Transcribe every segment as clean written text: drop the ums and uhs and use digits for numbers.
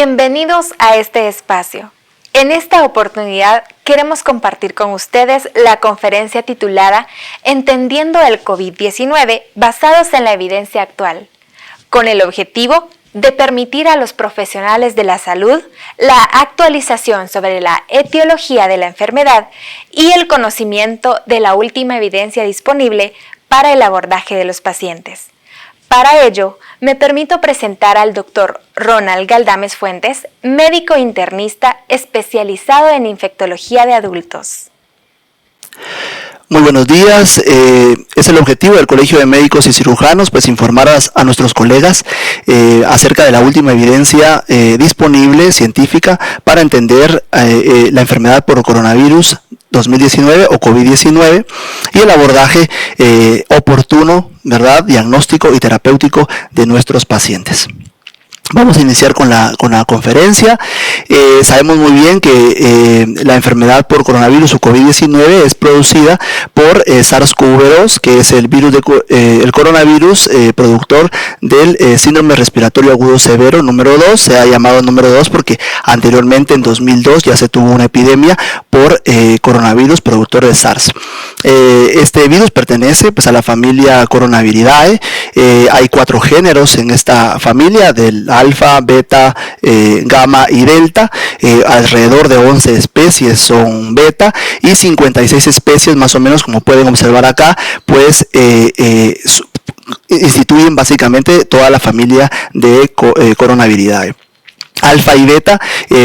Bienvenidos a este espacio. En esta oportunidad queremos compartir con ustedes la conferencia titulada Entendiendo el COVID-19 basados en la evidencia actual, con el objetivo de permitir a los profesionales de la salud la actualización sobre la etiología de la enfermedad y el conocimiento de la última evidencia disponible para el abordaje de los pacientes. Para ello, me permito presentar al Dr. Ronald Galdames Fuentes, médico internista especializado en infectología de adultos. Muy buenos días. Es el objetivo del Colegio de Médicos y Cirujanos, pues informar a nuestros colegas acerca de la última evidencia disponible científica para entender la enfermedad por coronavirus 2019 o COVID-19 y el abordaje oportuno, ¿verdad?, diagnóstico y terapéutico de nuestros pacientes. Vamos a iniciar con la conferencia. Sabemos muy bien que la enfermedad por coronavirus o COVID-19 es producida por SARS-CoV-2, que es el virus el coronavirus productor del síndrome respiratorio agudo severo número 2. Se ha llamado número 2 porque anteriormente en 2002 ya se tuvo una epidemia por coronavirus productor de SARS. Este virus pertenece pues a la familia Coronaviridae. Hay 4 géneros en esta familia, del alfa, beta, gamma y delta. Alrededor de 11 especies son beta y 56 especies más o menos, como pueden observar acá, pues instituyen básicamente toda la familia de Coronaviridae. Alfa y beta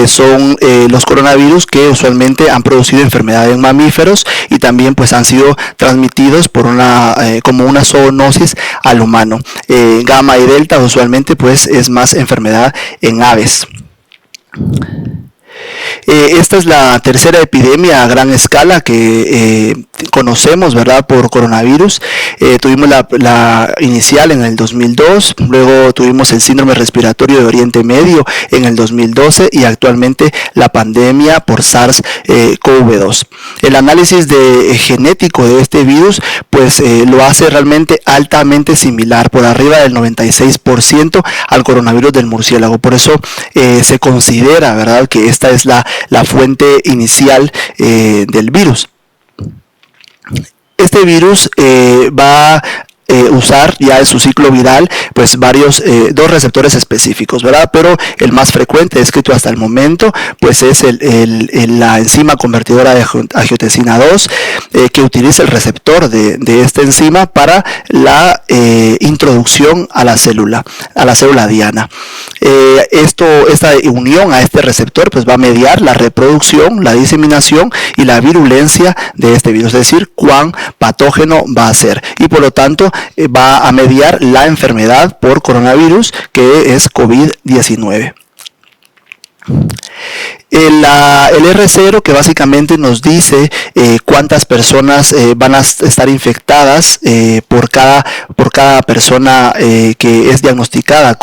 son los coronavirus que usualmente han producido enfermedad en mamíferos y también pues han sido transmitidos por como una zoonosis al humano. Gamma y delta usualmente pues es más enfermedad en aves. Esta es la tercera epidemia a gran escala que conocemos, ¿verdad?, por coronavirus. Tuvimos la inicial en el 2002, luego tuvimos el síndrome respiratorio de Oriente Medio en el 2012 y actualmente la pandemia por SARS-CoV-2. El análisis genético de este virus pues lo hace realmente altamente similar, por arriba del 96% al coronavirus del murciélago. Por eso se considera, ¿verdad?, que esta es la fuente inicial del virus. Este virus va a usar ya en su ciclo viral pues dos receptores específicos, ¿verdad? Pero el más frecuente descrito hasta el momento pues es la enzima convertidora de angiotensina 2 que utiliza el receptor de esta enzima para la introducción a la célula diana. Esta unión a este receptor pues va a mediar la reproducción, la diseminación y la virulencia de este virus, es decir, cuán patógeno va a ser, y por lo tanto va a mediar la enfermedad por coronavirus, que es COVID-19. El R0, que básicamente nos dice cuántas personas van a estar infectadas por cada persona que es diagnosticada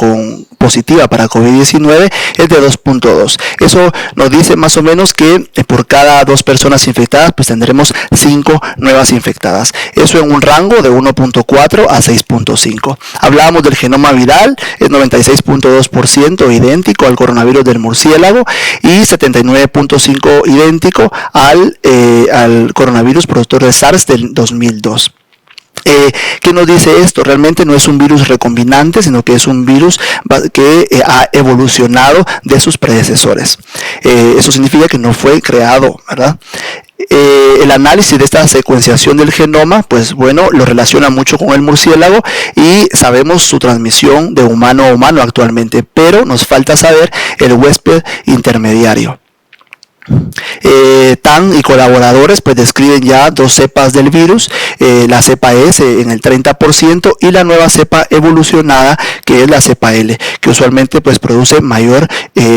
positiva para COVID-19, es de 2.2. Eso nos dice más o menos que por cada 2 personas infectadas pues tendremos 5 nuevas infectadas. Eso en un rango de 1.4 a 6.5. Hablábamos del genoma viral, es 96.2% idéntico al coronavirus del murciélago y 79.5% idéntico al coronavirus productor de SARS del 2002. ¿Qué nos dice esto? Realmente no es un virus recombinante, sino que es un virus que ha evolucionado de sus predecesores. Eso significa que no fue creado, ¿verdad? El análisis de esta secuenciación del genoma, pues bueno, lo relaciona mucho con el murciélago y sabemos su transmisión de humano a humano actualmente, pero nos falta saber el huésped intermediario. TAN y colaboradores pues describen ya 2 cepas del virus, la cepa S en el 30% y la nueva cepa evolucionada que es la cepa L, que usualmente pues produce mayor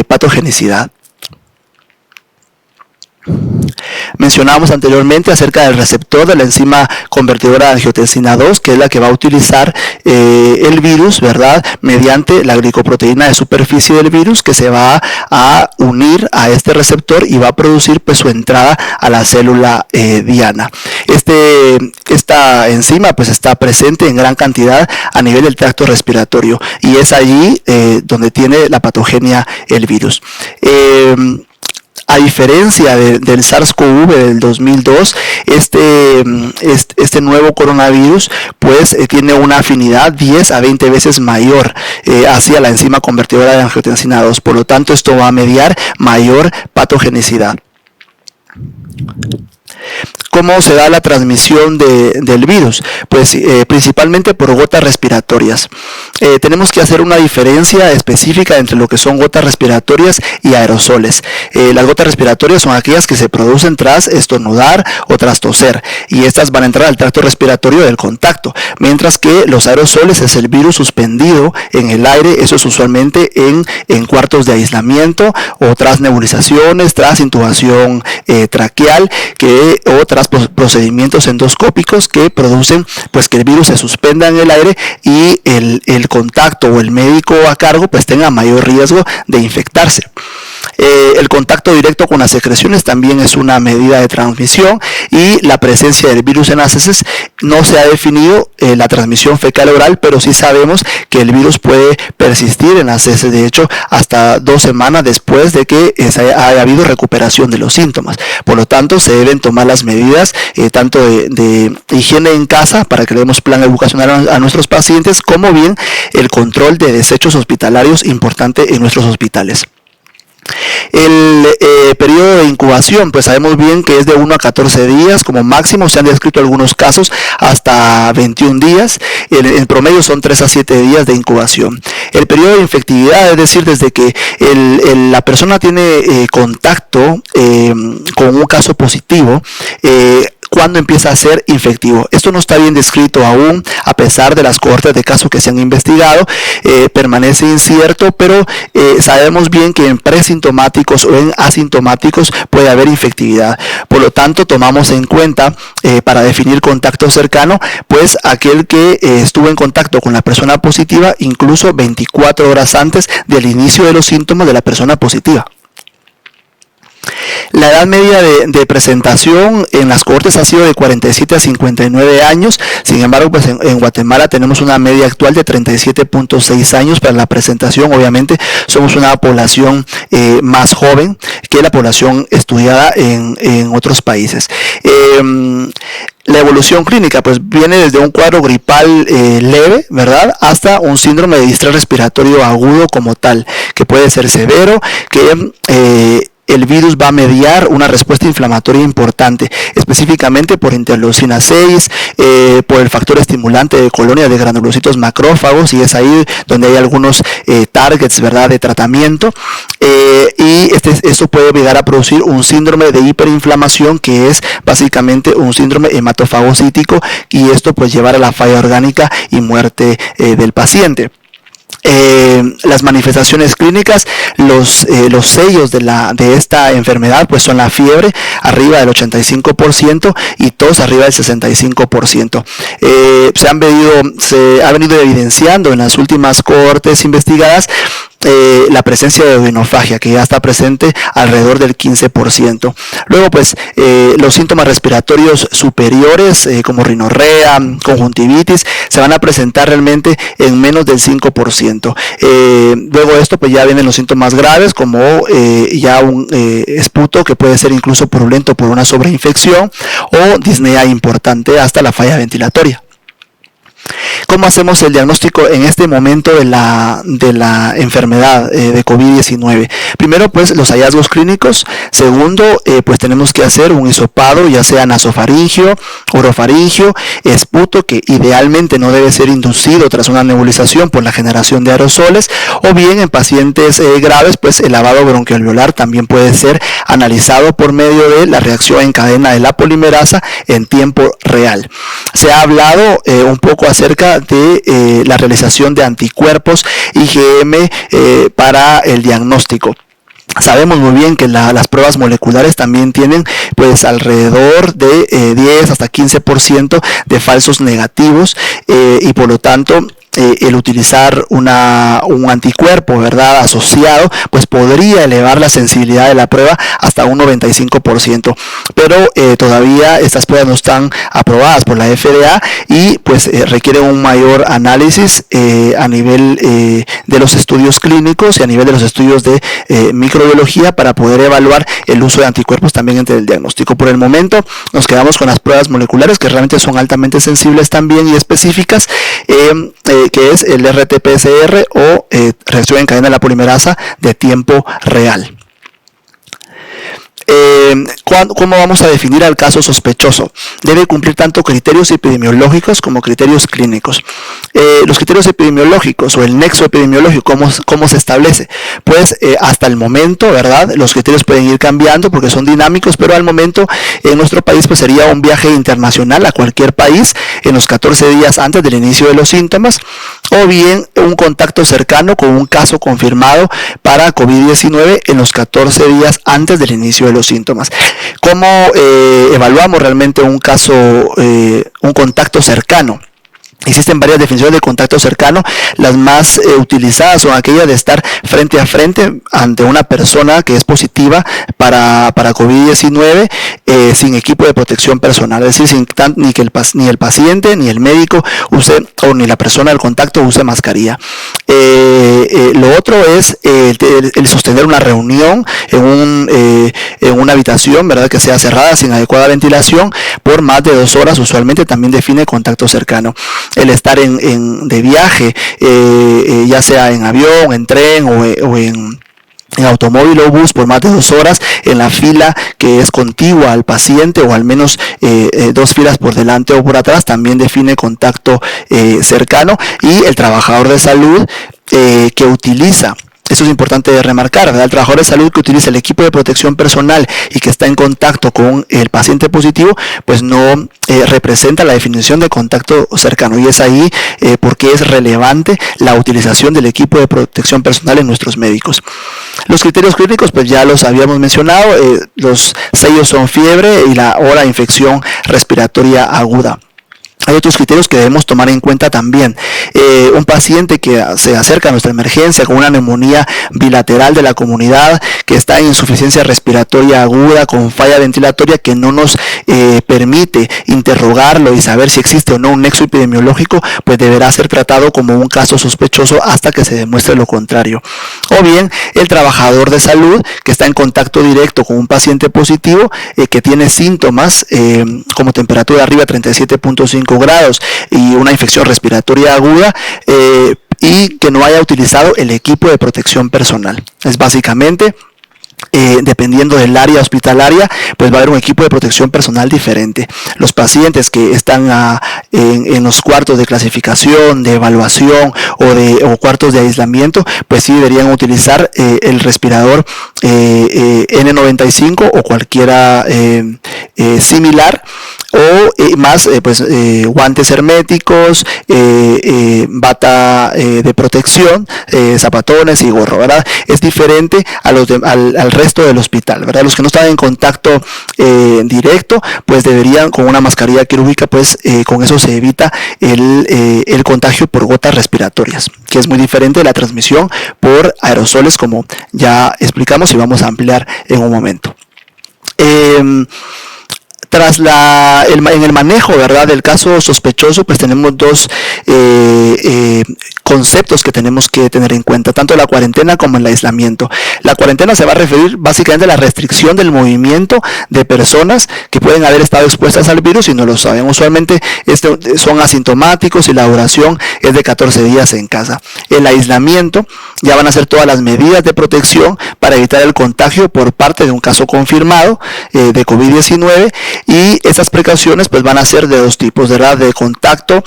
patogenicidad. Mencionábamos anteriormente acerca del receptor de la enzima convertidora de angiotensina 2, que es la que va a utilizar el virus, ¿verdad? Mediante la glicoproteína de superficie del virus, que se va a unir a este receptor y va a producir pues su entrada a la célula diana. Esta enzima pues está presente en gran cantidad a nivel del tracto respiratorio y es allí donde tiene la patogenia el virus. A diferencia del SARS-CoV del 2002, este nuevo coronavirus pues tiene una afinidad 10 a 20 veces mayor hacia la enzima convertidora de angiotensina 2. Por lo tanto, esto va a mediar mayor patogenicidad. ¿Cómo se da la transmisión del virus? Pues principalmente por gotas respiratorias. Tenemos que hacer una diferencia específica entre lo que son gotas respiratorias y aerosoles. Las gotas respiratorias son aquellas que se producen tras estornudar o tras toser, y estas van a entrar al tracto respiratorio del contacto, mientras que los aerosoles es el virus suspendido en el aire. Eso es usualmente en cuartos de aislamiento o tras nebulizaciones, tras intubación traqueal, o tras procedimientos endoscópicos que producen pues que el virus se suspenda en el aire y el contacto o el médico a cargo pues tenga mayor riesgo de infectarse. El contacto directo con las secreciones también es una medida de transmisión, y la presencia del virus en las heces no se ha definido la transmisión fecal oral, pero sí sabemos que el virus puede persistir en las heces, de hecho hasta 2 semanas después de que haya habido recuperación de los síntomas. Por lo tanto, se deben tomar las medidas tanto de higiene en casa para que le demos plan educacional a nuestros pacientes, como bien el control de desechos hospitalarios importante en nuestros hospitales. El periodo de incubación, pues sabemos bien que es de 1 a 14 días como máximo. Se han descrito algunos casos hasta 21 días. En promedio son 3 a 7 días de incubación. El periodo de infectividad, es decir, desde que la persona tiene contacto con un caso positivo, cuando empieza a ser infectivo. Esto no está bien descrito aún, a pesar de las cohortes de casos que se han investigado, permanece incierto, pero sabemos bien que en presintomáticos o en asintomáticos puede haber infectividad. Por lo tanto, tomamos en cuenta para definir contacto cercano, pues aquel que estuvo en contacto con la persona positiva incluso 24 horas antes del inicio de los síntomas de la persona positiva. La edad media de presentación en las cohortes ha sido de 47 a 59 años. Sin embargo, pues en Guatemala tenemos una media actual de 37.6 años para la presentación. Obviamente somos una población más joven que la población estudiada en otros países. La evolución clínica pues viene desde un cuadro gripal leve, ¿verdad?, hasta un síndrome de distrés respiratorio agudo como tal, que puede ser severo, que el virus va a mediar una respuesta inflamatoria importante, específicamente por interleucina 6, por el factor estimulante de colonias de granulocitos macrófagos, y es ahí donde hay algunos targets, ¿verdad?, de tratamiento, y esto puede llegar a producir un síndrome de hiperinflamación, que es básicamente un síndrome hematofagocítico, y esto pues llevar a la falla orgánica y muerte del paciente. Las manifestaciones clínicas, los sellos de esta enfermedad pues son la fiebre arriba del 85% y tos arriba del 65%. Se ha venido evidenciando en las últimas cohortes investigadas la presencia de odinofagia, que ya está presente alrededor del 15%. Luego pues los síntomas respiratorios superiores como rinorrea, conjuntivitis, se van a presentar realmente en menos del 5%. Luego de esto pues ya vienen los síntomas graves, como ya un esputo que puede ser incluso purulento por una sobreinfección, o disnea importante hasta la falla ventilatoria. ¿Cómo hacemos el diagnóstico en este momento de la enfermedad de COVID-19? Primero, pues los hallazgos clínicos. Segundo, pues tenemos que hacer un hisopado, ya sea nasofaringio, orofaringio, esputo, que idealmente no debe ser inducido tras una nebulización por la generación de aerosoles, o bien en pacientes graves, pues el lavado bronquialveolar también puede ser analizado por medio de la reacción en cadena de la polimerasa en tiempo real. Se ha hablado un poco acerca de la realización de anticuerpos IgM para el diagnóstico. Sabemos muy bien que las pruebas moleculares también tienen pues alrededor de 10 hasta 15% de falsos negativos, y por lo tanto el utilizar un anticuerpo, ¿verdad?, asociado, pues podría elevar la sensibilidad de la prueba hasta un 95%, pero todavía estas pruebas no están aprobadas por la FDA y pues requieren un mayor análisis a nivel de los estudios clínicos y a nivel de los estudios de microbiología para poder evaluar el uso de anticuerpos también entre el diagnóstico. Por el momento nos quedamos con las pruebas moleculares, que realmente son altamente sensibles también y específicas, que es el RT-PCR o reacción en cadena de la polimerasa de tiempo real. ¿Cómo vamos a definir al caso sospechoso? Debe cumplir tanto criterios epidemiológicos como criterios clínicos. Los criterios epidemiológicos o el nexo epidemiológico, ¿cómo se establece? Pues hasta el momento, ¿verdad? Los criterios pueden ir cambiando porque son dinámicos, pero al momento en nuestro país pues sería un viaje internacional a cualquier país en los 14 días antes del inicio de los síntomas, o bien un contacto cercano con un caso confirmado para COVID-19 en los 14 días antes del inicio de los síntomas. ¿Cómo evaluamos realmente un caso, un contacto cercano? Existen varias definiciones de contacto cercano. Las más utilizadas son aquellas de estar frente a frente ante una persona que es positiva para COVID-19 sin equipo de protección personal, es decir, ni el paciente, ni el médico use, o ni la persona del contacto use mascarilla. Lo otro es el sostener una reunión en una habitación, ¿verdad?, que sea cerrada, sin adecuada ventilación, por más de 2 horas, usualmente también define contacto cercano. El estar de viaje, ya sea en avión, en tren o en automóvil o bus por más de 2 horas en la fila que es contigua al paciente, o al menos 2 filas por delante o por atrás, también define contacto cercano. Y el trabajador de salud que utiliza, eso es importante de remarcar, ¿verdad?, el trabajador de salud que utiliza el equipo de protección personal y que está en contacto con el paciente positivo, pues no representa la definición de contacto cercano, y es ahí porque es relevante la utilización del equipo de protección personal en nuestros médicos. Los criterios clínicos pues ya los habíamos mencionado, los sellos son fiebre y la hora de infección respiratoria aguda. Hay otros criterios que debemos tomar en cuenta también. Un paciente que se acerca a nuestra emergencia con una neumonía bilateral de la comunidad, que está en insuficiencia respiratoria aguda, con falla ventilatoria, que no nos permite interrogarlo y saber si existe o no un nexo epidemiológico, pues deberá ser tratado como un caso sospechoso hasta que se demuestre lo contrario. O bien el trabajador de salud que está en contacto directo con un paciente positivo, que tiene síntomas como temperatura arriba de 37.5 grados y una infección respiratoria aguda, y que no haya utilizado el equipo de protección personal. Es básicamente, dependiendo del área hospitalaria, pues va a haber un equipo de protección personal diferente. Los pacientes que están en los cuartos de clasificación, de evaluación o cuartos de aislamiento, pues sí deberían utilizar el respirador N95 o cualquiera similar, o más guantes herméticos, bata de protección, zapatones y gorro, ¿verdad? Es diferente al resto del hospital, ¿verdad? Los que no están en contacto directo, pues deberían, con una mascarilla quirúrgica, pues con eso se evita el contagio por gotas respiratorias, que es muy diferente de la transmisión por aerosoles, como ya explicamos y vamos a ampliar en un momento. En el manejo, ¿verdad?, del caso sospechoso, pues tenemos 2 conceptos que tenemos que tener en cuenta, tanto la cuarentena como el aislamiento. La cuarentena se va a referir básicamente a la restricción del movimiento de personas que pueden haber estado expuestas al virus y no lo saben. Usualmente son asintomáticos y la duración es de 14 días en casa. El aislamiento ya van a ser todas las medidas de protección para evitar el contagio por parte de un caso confirmado de COVID-19, y estas precauciones pues van a ser de dos tipos, ¿verdad? De contacto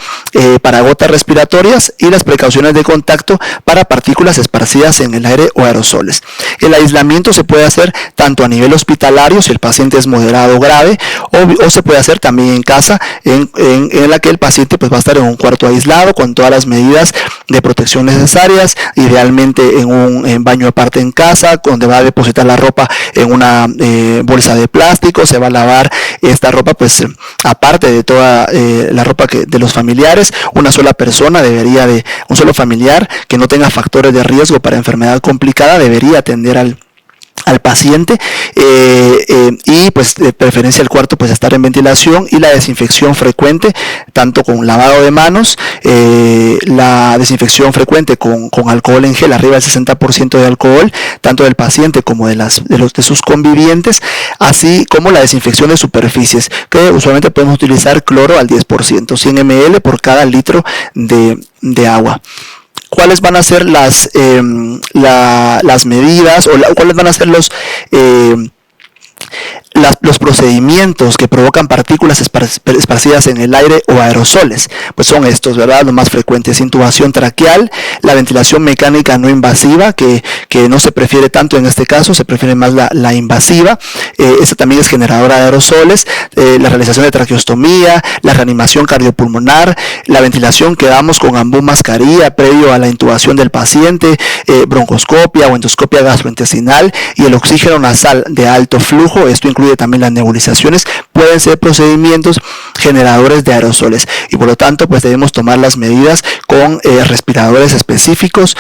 para gotas respiratorias y las precauciones de contacto para partículas esparcidas en el aire o aerosoles. El aislamiento se puede hacer tanto a nivel hospitalario si el paciente es moderado o grave, o se puede hacer también en casa en la que el paciente pues va a estar en un cuarto aislado con todas las medidas de protección necesarias, idealmente en un baño aparte en casa, donde va a depositar la ropa en una bolsa de plástico, se va a lavar esta ropa pues aparte de toda la ropa de los familiares. Una sola persona un solo familiar que no tenga factores de riesgo para enfermedad complicada debería atender al paciente, y pues de preferencia el cuarto pues estar en ventilación, y la desinfección frecuente tanto con lavado de manos, la desinfección frecuente con alcohol en gel arriba del 60% de alcohol, tanto del paciente como de sus convivientes, así como la desinfección de superficies, que usualmente podemos utilizar cloro al 10%, 100 ml por cada litro de agua. ¿Cuáles van a ser las medidas, o cuáles van a ser los procedimientos que provocan partículas esparcidas en el aire o aerosoles? Pues son estos, ¿verdad? Los más frecuentes: intubación traqueal, la ventilación mecánica no invasiva, que no se prefiere tanto en este caso, se prefiere más la invasiva. Esta también es generadora de aerosoles, la realización de traqueostomía, la reanimación cardiopulmonar, la ventilación que damos con ambú mascarilla previo a la intubación del paciente, broncoscopia o endoscopia gastrointestinal, y el oxígeno nasal de alto flujo. Esto incluye también las nebulizaciones, pueden ser procedimientos generadores de aerosoles, y por lo tanto pues debemos tomar las medidas con respiradores específicos,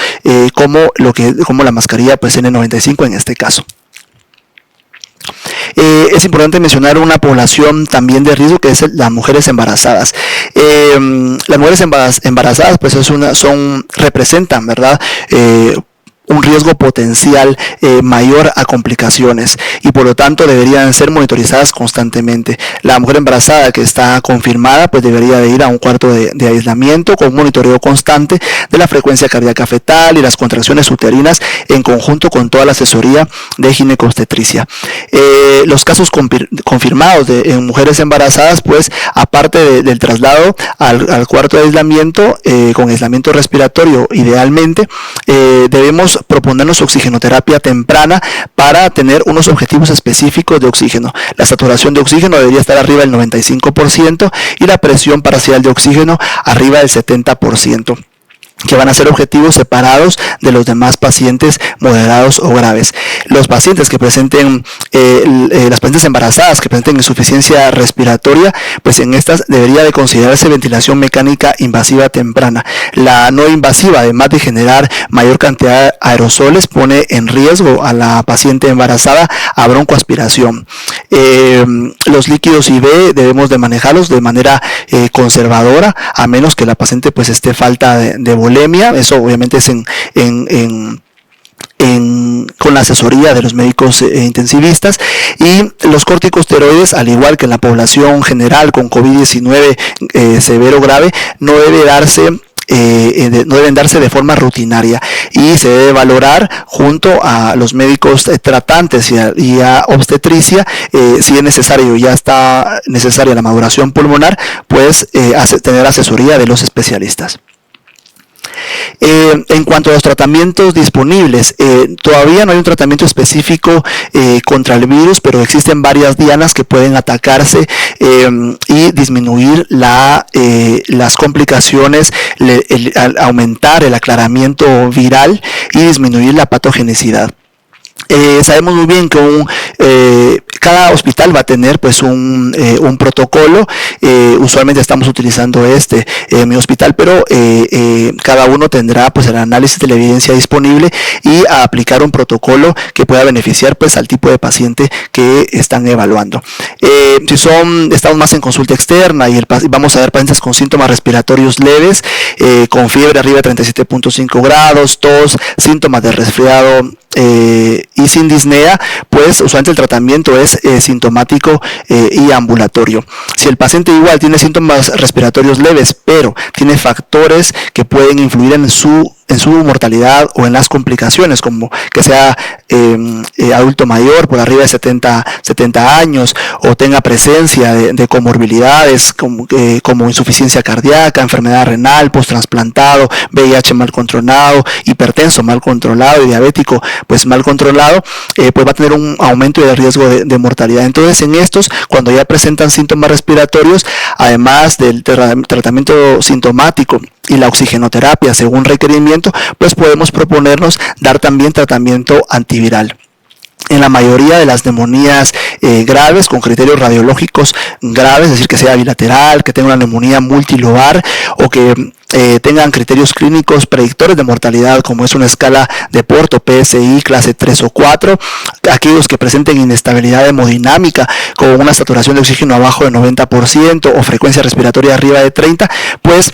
como la mascarilla pues N95 en este caso. Es importante mencionar una población también de riesgo, que es las mujeres embarazadas. Las mujeres embarazadas pues representan, ¿verdad?, un riesgo potencial mayor a complicaciones, y por lo tanto deberían ser monitorizadas constantemente. La mujer embarazada que está confirmada pues debería de ir a un cuarto de aislamiento con monitoreo constante de la frecuencia cardíaca fetal y las contracciones uterinas, en conjunto con toda la asesoría de ginecobstetricia. Los casos confirmados en mujeres embarazadas, pues aparte del traslado al cuarto de aislamiento con aislamiento respiratorio idealmente, debemos proponernos oxigenoterapia temprana para tener unos objetivos específicos de oxígeno. La saturación de oxígeno debería estar arriba del 95% y la presión parcial de oxígeno arriba del 70%. Que van a ser objetivos separados de los demás pacientes moderados o graves. Los pacientes que presenten, las pacientes embarazadas que presenten insuficiencia respiratoria, pues en estas debería de considerarse ventilación mecánica invasiva temprana. La no invasiva, además de generar mayor cantidad de aerosoles, pone en riesgo a la paciente embarazada a broncoaspiración. Los líquidos IV debemos de manejarlos de manera conservadora, a menos que la paciente pues esté falta de volemia. Eso obviamente es con la asesoría de los médicos intensivistas. Y los corticosteroides, al igual que en la población general con COVID-19 severo grave, no deben darse de forma rutinaria, y se debe valorar junto a los médicos tratantes y a obstetricia, si es necesario, ya está necesaria la maduración pulmonar, pues tener asesoría de los especialistas. En cuanto a los tratamientos disponibles, todavía no hay un tratamiento específico contra el virus, pero existen varias dianas que pueden atacarse y disminuir las complicaciones, aumentar el aclaramiento viral y disminuir la patogenicidad. Sabemos muy bien que cada hospital va a tener pues un protocolo. Usualmente estamos utilizando en mi hospital, pero cada uno tendrá pues el análisis de la evidencia disponible y a aplicar un protocolo que pueda beneficiar pues al tipo de paciente que están evaluando. Estamos más en consulta externa y vamos a ver pacientes con síntomas respiratorios leves, con fiebre arriba de 37.5 grados, tos, síntomas de resfriado y sin disnea, pues usualmente el tratamiento es sintomático y ambulatorio. Si el paciente igual tiene síntomas respiratorios leves, pero tiene factores que pueden influir en su en su mortalidad o en las complicaciones, como que sea adulto mayor por arriba de 70 años, o tenga presencia de comorbilidades como insuficiencia cardíaca, enfermedad renal, post-trasplantado, VIH mal controlado, hipertenso mal controlado y diabético pues mal controlado, pues va a tener un aumento de riesgo de mortalidad. Entonces, en estos, cuando ya presentan síntomas respiratorios, además del tratamiento sintomático y la oxigenoterapia según requerimiento, pues podemos proponernos dar también tratamiento antiviral. En la mayoría de las neumonías graves, con criterios radiológicos graves, es decir, que sea bilateral, que tenga una neumonía multilobar o que tengan criterios clínicos predictores de mortalidad, como es una escala de Porto, PSI, clase 3 o 4, aquellos que presenten inestabilidad hemodinámica, con una saturación de oxígeno abajo de 90% o frecuencia respiratoria arriba de 30, pues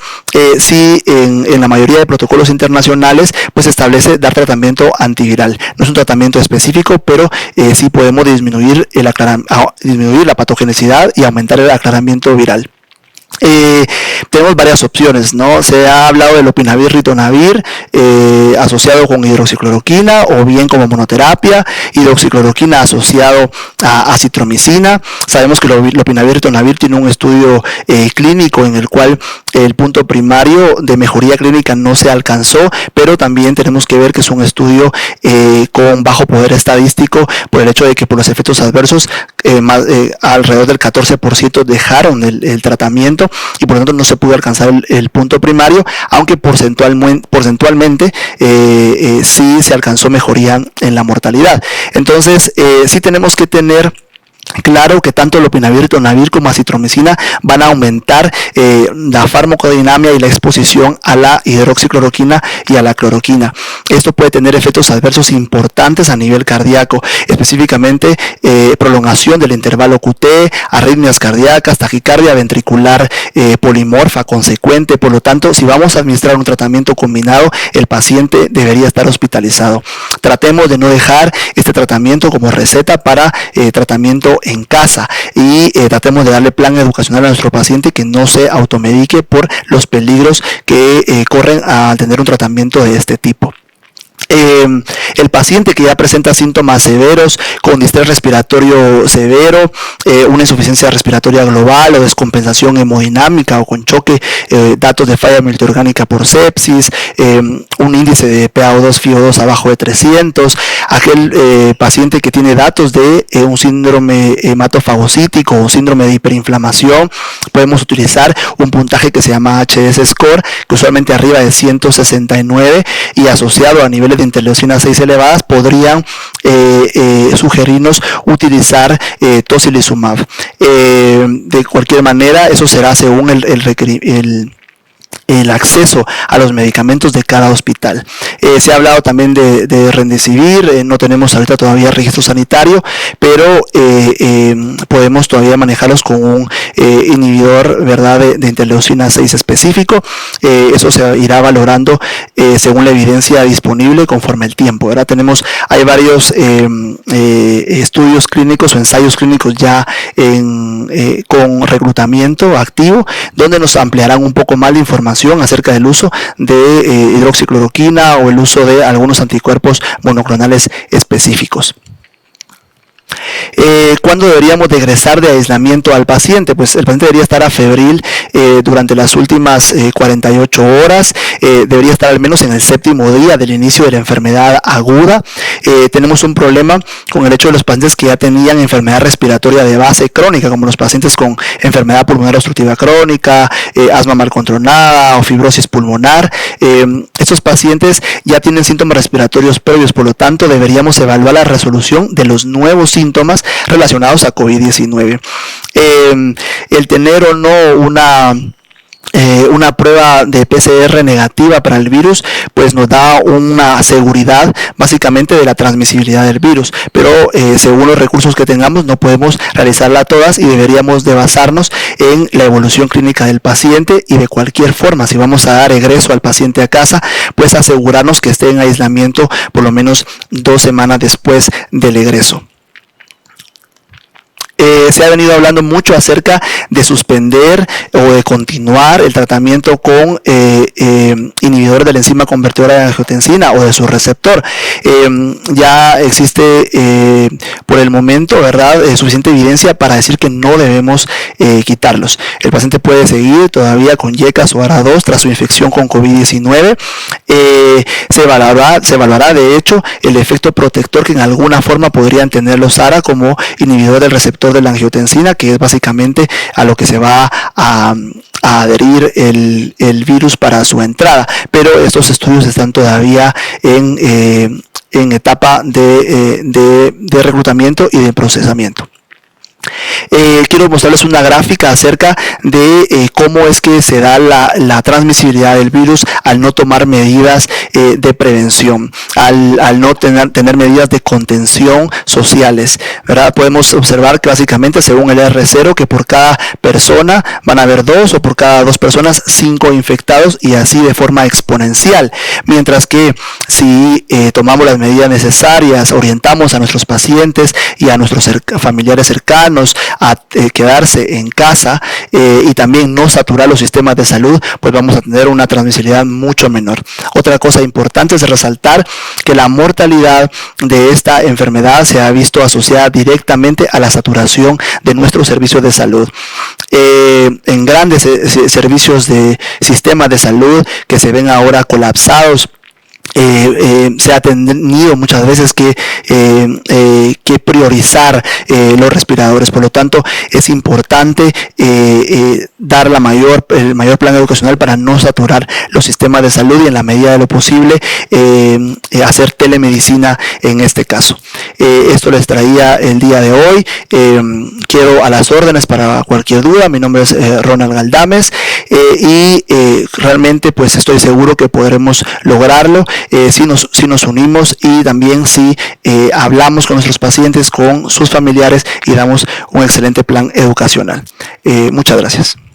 sí, en la mayoría de protocolos internacionales, pues establece dar tratamiento antiviral. No es un tratamiento específico, pero sí podemos disminuir la patogenicidad y aumentar el aclaramiento viral. Tenemos varias opciones, ¿no? Se ha hablado del lopinavir ritonavir asociado con hidroxicloroquina, o bien como monoterapia, hidroxicloroquina asociado a acitromicina. Sabemos que el lopinavir ritonavir tiene un estudio clínico en el cual el punto primario de mejoría clínica no se alcanzó, pero también tenemos que ver que es un estudio con bajo poder estadístico, por el hecho de que por los efectos adversos alrededor del 14% dejaron el tratamiento, y por lo tanto no se pudo alcanzar el punto primario, aunque porcentualmente sí se alcanzó mejoría en la mortalidad. Entonces sí tenemos que tener claro que tanto el lopinavir, ritonavir como acitromicina van a aumentar la farmacodinamia y la exposición a la hidroxicloroquina y a la cloroquina. Esto puede tener efectos adversos importantes a nivel cardíaco, específicamente prolongación del intervalo QT, arritmias cardíacas, taquicardia ventricular polimorfa consecuente. Por lo tanto, si vamos a administrar un tratamiento combinado, el paciente debería estar hospitalizado. Tratemos de no dejar este tratamiento como receta para tratamiento en casa, y tratemos de darle plan educacional a nuestro paciente que no se automedique por los peligros que corren al tener un tratamiento de este tipo. El paciente que ya presenta síntomas severos, con distrés respiratorio severo, una insuficiencia respiratoria global o descompensación hemodinámica, o con choque, datos de falla multiorgánica por sepsis, un índice de PaO2, FiO2 abajo de 300, aquel paciente que tiene datos de un síndrome hematofagocítico o síndrome de hiperinflamación, podemos utilizar un puntaje que se llama HS score, que usualmente arriba de 169 y asociado a niveles de interleucina 6 elevadas, podrían sugerirnos utilizar tocilizumab. De cualquier manera, eso será según el acceso a los medicamentos de cada hospital. Se ha hablado también de remdesivir, no tenemos ahorita todavía registro sanitario, pero podemos todavía manejarlos con un inhibidor, ¿verdad?, de interleucina 6 específico. Eso se irá valorando según la evidencia disponible conforme el tiempo, ¿verdad? Hay varios estudios clínicos o ensayos clínicos ya con reclutamiento activo, donde nos ampliarán un poco más de información acerca del uso de hidroxicloroquina o el uso de algunos anticuerpos monoclonales específicos. ¿Cuándo deberíamos de egresar de aislamiento al paciente? Pues el paciente debería estar afebril durante las últimas 48 horas, debería estar al menos en el 7º día del inicio de la enfermedad aguda. Tenemos un problema con el hecho de los pacientes que ya tenían enfermedad respiratoria de base crónica, como los pacientes con enfermedad pulmonar obstructiva crónica, asma mal controlada o fibrosis pulmonar. Estos pacientes ya tienen síntomas respiratorios previos, por lo tanto deberíamos evaluar la resolución de los nuevos síntomas relacionados a COVID-19. El tener o no una prueba de PCR negativa para el virus, pues nos da una seguridad básicamente de la transmisibilidad del virus, pero según los recursos que tengamos no podemos realizarla todas y deberíamos de basarnos en la evolución clínica del paciente. Y de cualquier forma, si vamos a dar egreso al paciente a casa, pues asegurarnos que esté en aislamiento por lo menos 2 semanas después del egreso. Se ha venido hablando mucho acerca de suspender o de continuar el tratamiento con inhibidores de la enzima convertidora de angiotensina o de su receptor. Ya existe por el momento, ¿verdad?, suficiente evidencia para decir que no debemos quitarlos. El paciente puede seguir todavía con YECAS o ARA2 tras su infección con COVID-19. Se evaluará de hecho el efecto protector que en alguna forma podrían tener los ARA como inhibidor del receptor de la angiotensina, que es básicamente a lo que se va a adherir el virus para su entrada, pero estos estudios están todavía en etapa de reclutamiento y de procesamiento. Quiero mostrarles una gráfica acerca de cómo es que se da la transmisibilidad del virus al no tomar medidas de prevención, al no tener medidas de contención sociales, ¿verdad? Podemos observar que básicamente según el R0 que por cada persona van a haber 2 o por cada 2 personas 5 infectados y así de forma exponencial, mientras que si tomamos las medidas necesarias, orientamos a nuestros pacientes y a nuestros familiares cercanos a quedarse en casa y también no saturar los sistemas de salud, pues vamos a tener una transmisibilidad mucho menor. Otra cosa importante es resaltar que la mortalidad de esta enfermedad se ha visto asociada directamente a la saturación de nuestros servicios de salud. En grandes servicios de sistemas de salud que se ven ahora colapsados, se ha tenido muchas veces que priorizar los respiradores. Por lo tanto, es importante dar el mayor plan educacional para no saturar los sistemas de salud y en la medida de lo posible hacer telemedicina en este caso. Esto les traía el día de hoy. Quiero a las órdenes para cualquier duda. Mi nombre es Ronald Galdames y realmente pues estoy seguro que podremos lograrlo si nos unimos y también si hablamos con nuestros pacientes, con sus familiares y damos un excelente plan educacional. Muchas gracias.